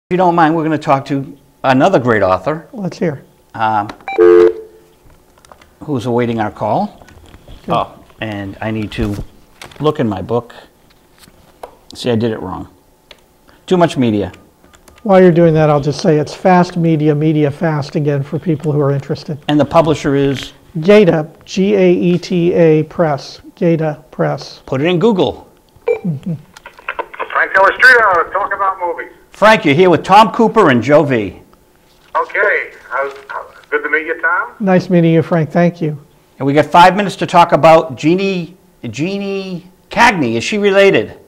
If you don't mind, we're going to talk to another great author. Let's hear. Who's awaiting our call. Good. Oh, and I need to look in my book. See, I did it wrong. Too much media. While you're doing that, I'll just say it's Fast Media, Media Fast again for people who are interested. And the publisher is? Gaeta, G-A-E-T-A Press. Gaeta Press. Put it in Google. Frank Dello Stritto, talk about movies. Frank, you're here with Tom Cooper and Joe V. Okay. Good to meet you, Tom. Nice meeting you, Frank. Thank you. And we got 5 minutes to talk about Jeanne Cagney. Is she related?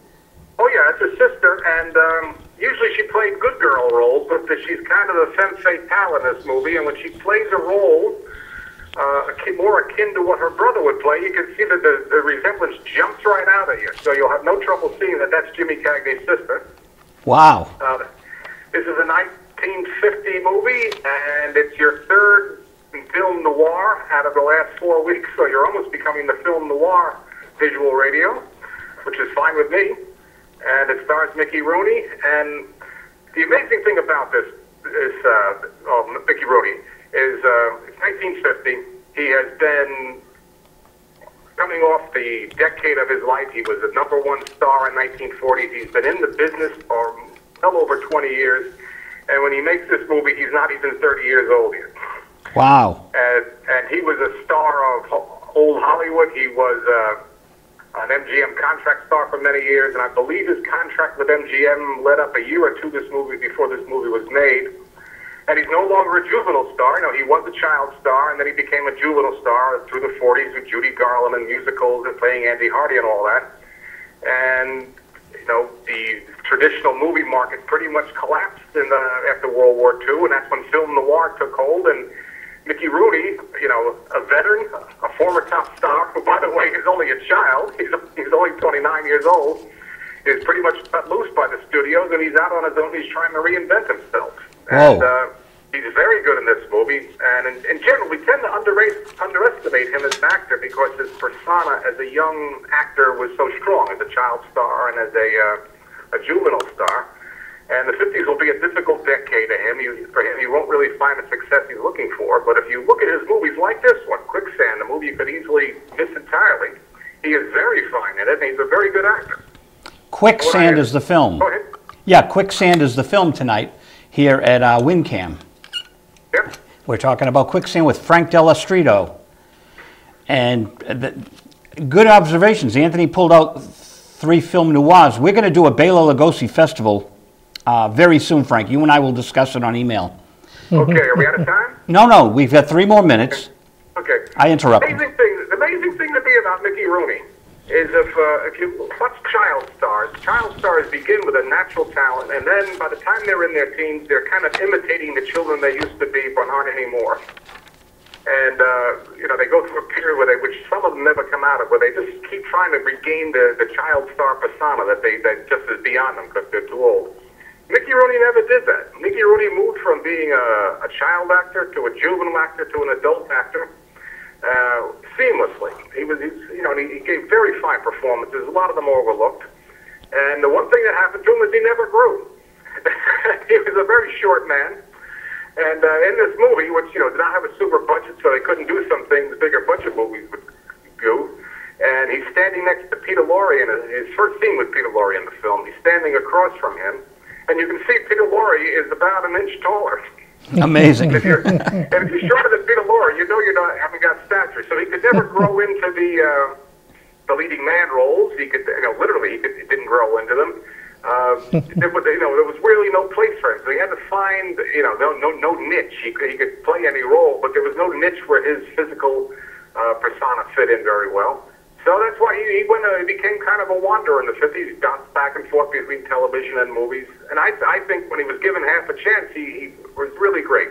Oh, yeah, it's her sister, and usually she played good girl roles, but she's kind of the femme fatale in this movie, and when she plays a role more akin to what her brother would play, you can see that the resemblance jumps right out at you, so you'll have no trouble seeing that that's Gimme Cagney's sister. Wow. This is a 1950 movie, and it's your third film noir out of the last 4 weeks, so you're almost becoming the film noir visual radio, which is fine with me. And it stars Mickey Rooney, and the amazing thing about this is, Mickey Rooney, is it's 1950. He has been coming off the decade of his life. He was a #1 star in 1940s. He's been in the business for well over 20 years, and when he makes this movie, he's not even 30 years old yet. Wow. And he was a star of old Hollywood. He was an MGM contract star for many years, and I believe his contract with MGM led up a year or two before this movie was made. And he's no longer a juvenile star. You know, he was a child star, and then he became a juvenile star through the 40s with Judy Garland and musicals and playing Andy Hardy and all that. And, you know, the traditional movie market pretty much collapsed after World War II, and that's when film noir took hold. And Mickey Rooney, you know, a veteran, a former top star, who, by the way, is only a child. He's only 29 years old, is pretty much cut loose by the studios, and he's out on his own. He's trying to reinvent himself. And he's very good in this movie. And in general, we tend to underestimate him as an actor because his persona as a young actor was so strong, as a child star and as a juvenile star. And the 50s will be a difficult decade to him. For him, he won't really find the success he's looking for. But if you look at his movies like this one, Quicksand, a movie you could easily miss entirely, he is very fine in it, and he's a very good actor. Quicksand is the film. Go ahead. Yeah, Quicksand is the film tonight here at WinCam. Yep. We're talking about Quicksand with Frank Dello Stritto. And good observations. Anthony pulled out 3 film noirs. We're going to do a Bela Lugosi festival very soon, Frank. You and I will discuss it on email. Okay, are we out of time? No, we've got 3 more minutes. Okay. I interrupted. The amazing thing to be about Mickey Rooney is if you watch child stars begin with a natural talent, and then by the time they're in their teens, they're kind of imitating the children they used to be but aren't anymore. And, you know, they go through a period which some of them never come out of, where they just keep trying to regain the child star persona that just is beyond them because they're too old. Mickey Rooney never did that. Mickey Rooney moved from being a child actor to a juvenile actor to an adult actor seamlessly. He gave very fine performances. A lot of them overlooked. And the one thing that happened to him is he never grew. He was a very short man. And in this movie, which did not have a super budget, so they couldn't do some things bigger budget movies would do. And he's standing next to Peter Lorre in his first scene with Peter Lorre in the film. He's standing across from him. And you can see Peter Lorre is about an inch taller. Amazing. And if you're shorter than Peter Lorre, you know haven't got stature. So he could never grow into the leading man roles. He could, literally, he didn't grow into them. There was really no place for him. So he had to find, no niche. He could play any role, but there was no niche where his physical persona fit in very well. So that's why he became kind of a wanderer in the 50s. He bounced back and forth between television and movies. And I think when he was given half a chance, he was really great.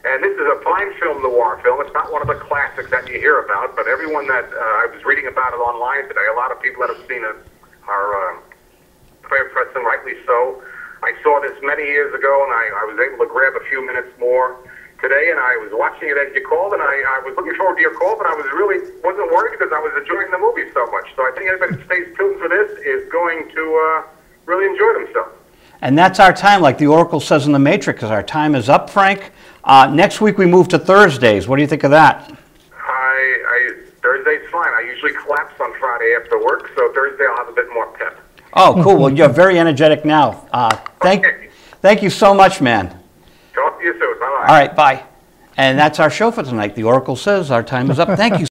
And this is a fine film noir film. It's not one of the classics that you hear about, but everyone that I was reading about it online today, a lot of people that have seen it are very impressed, and rightly so. I saw this many years ago, and I was able to grab a few minutes more today, and I was watching it as you called, and I was looking forward to your call, but I wasn't worried because I was enjoying the movie so much. So I think anybody that stays tuned for this is going to really enjoy themselves. And that's our time, like the Oracle says in the Matrix, our time is up, Frank. Next week we move to Thursdays. What do you think of that? Thursday's fine. I usually collapse on Friday after work, so Thursday I'll have a bit more pep. Oh, cool. Well, you're very energetic now. Thank you so much, man. Talk to you soon. Bye-bye. All right, bye. And that's our show for tonight. The Oracle says our time is up. Thank you.